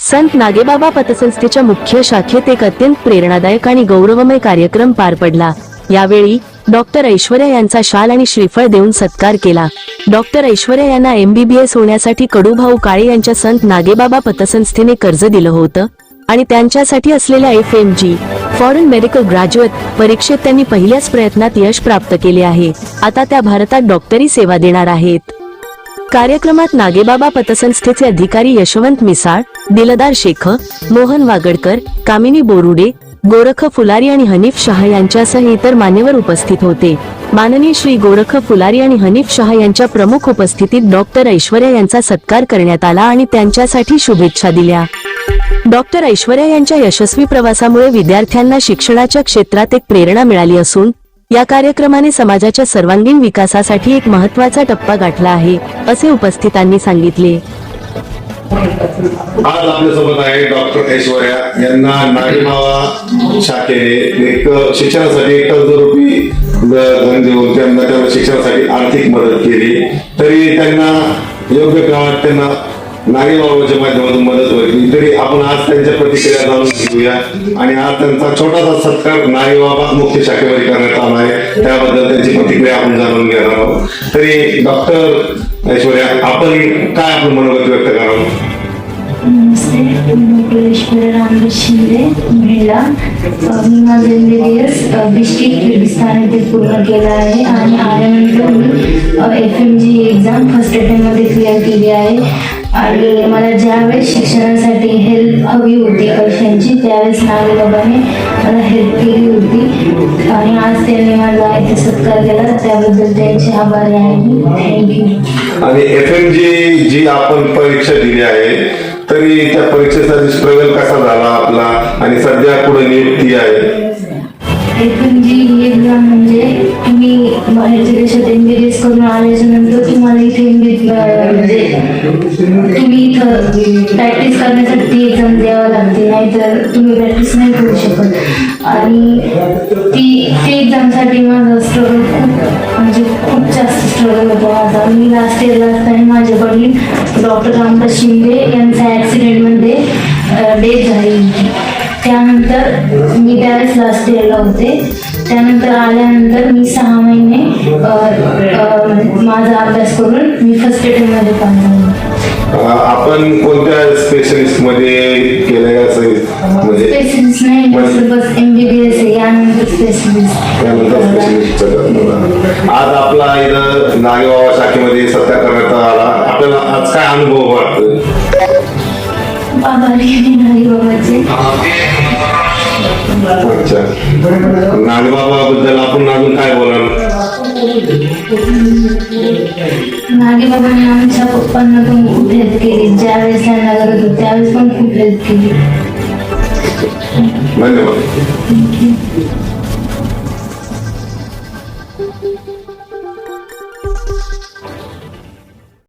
संत नागेबाबा पतसंस्थेच्या मुख्य शाखेत एक अत्यंत प्रेरणादायक आणि गौरवमय कार्यक्रम पार पडला। यावेळी डॉक्टर ऐश्वर्या यांचा शाल आणि श्रीफळ देऊन सत्कार केला। डॉक्टर ऐश्वर्या यांना MBBS होण्यासाठी कडूभाऊ काळे यांच्या संत नागेबाबा पतसंस्थेने कर्ज दिलं होतं आणि त्यांच्यासाठी असलेल्या FMG फॉरेन मेडिकल ग्रॅज्युएट परीक्षेत त्यांनी पहिल्याच प्रयत्नात यश प्राप्त केले आहे। आता त्या भारतात डॉक्टरी सेवा देणार आहेत। कार्यक्रमात नागेबाबा पतसंस्थेचे अधिकारी यशवंत मिसाळ, दिलदार शेख, मोहन वागडकर, कामिनी बोरुडे, गोरख फुलारी आणि हनीफ शाह यांच्यासह इतर मान्यवर उपस्थित होते। माननीय श्री गोरख फुलारी आणि हनीफ शाह यांच्या प्रमुख उपस्थितीत डॉक्टर ऐश्वर्या यांचा सत्कार करण्यात आला आणि त्यांच्यासाठी शुभेच्छा दिल्या। डॉक्टर ऐश्वर्या यांच्या यशस्वी प्रवासामुळे विद्यार्थ्यांना शिक्षणाच्या क्षेत्रात एक प्रेरणा मिळाली असून या कार्यक्रमाने समाजाच्या सर्वांगीण विकासासाठी एक महत्त्वाचा टप्पा गाठला आहे, असे उपस्थितांनी सांगितले। आज आपल्यासोबत आहे डॉक्टर ऐश्वर्या यांना नागेबाबा शाखेने एक शिक्षणासाठी कर्जरूपी धन देऊन त्यांना शिक्षणासाठी आर्थिक मदत केली, तरी त्यांना योग्य काळात त्यांना नागेबाबाच्या माध्यमातून मदत होती। तरी आपण आज त्यांच्या प्रतिक्रिया जाणून घेऊया आणि आज त्यांचा छोटासा सत्कार नागेबाबा मुख्य शाखेमध्ये करण्यात आला आहे, त्याबद्दल त्यांची प्रतिक्रिया आपण जाणून घेणार आहोत। तरी डॉक्टर ऐश्वर्या, आपण काय आपलं मनोगत व्यक्त करावं? नमस्ते, मी डॉक्टर ऐश्वर्या रामदास शिंदे, महिला। मी माझं MBBS डिस्ट्रिक्ट किर्गिस्तान येथे पूर्ण केलं आहे आणि आल्यानंतर मी FMG एक्झाम फर्स्ट अटेम्प्टमध्ये क्लिअर केली आहे। आणि मला ज्यावेळेस शिक्षणासाठी हेल्प हवी होती पैशांची, त्यावेळेस नागेबाबाने मला हेल्प केली होती आणि आज त्यांनी माझा इथे सत्कार केला, त्याबद्दल त्यांचे आभारी आहे मी। थँक्यू। आणि FMG जी आपण परीक्षा दिली आहे, तरी त्या परीक्षेसाठी स्ट्रगल कसा झाला आपला आणि सध्या पुढे नियुक्ती आहे? FMG ही एक्झाम म्हणजे तुम्ही बाहेरच्या देशात MBBS करून आल्याच्या नंतर तुम्हाला इथे म्हणजे तुम्ही इथं प्रॅक्टिस करण्यासाठी ती एक्झाम द्यावं लागते, नाहीतर तुम्ही प्रॅक्टिस नाही करू शकत। आणि ती एक्झामसाठी माझा स्ट्रगल खूप जास्त स्ट्रगल होता माझा। मी लास्ट इयरला असताना माझे वडील डॉक्टर रामदास शिंदे यांचा ॲक्सिडेंटमध्ये डेथ झाली होती। त्यानंतर मी त्यावेळेस लास्ट इयरला होते। त्यानंतर आल्यानंतर मी 6 महिने माझा अभ्यास करून मी फर्स्ट अटेम्प्टमध्ये पास झाले। आपण कोणत्या स्पेशलिस्ट मध्ये केलं म्हणजे स्पेशलिस्ट नाही, बस MBBS आहे, यानंतर स्पेशलिस्ट। आज आपला इथं नागेबाबा शाखेमध्ये सत्कार करण्यात आला, आपल्याला आज काय अनुभव वाटतो? आभारी आहे नागेबाबाचे। अच्छा, नागेबाबाबद्दल आपण अजून काय बोलाल? नागेबाबांनी आमच्या पप्पांना पण खूप हेल्प केली, ज्यावेळेस त्यांना गरज होती त्यावेळेस पण खूप हेल्प केली। धन्यवाद।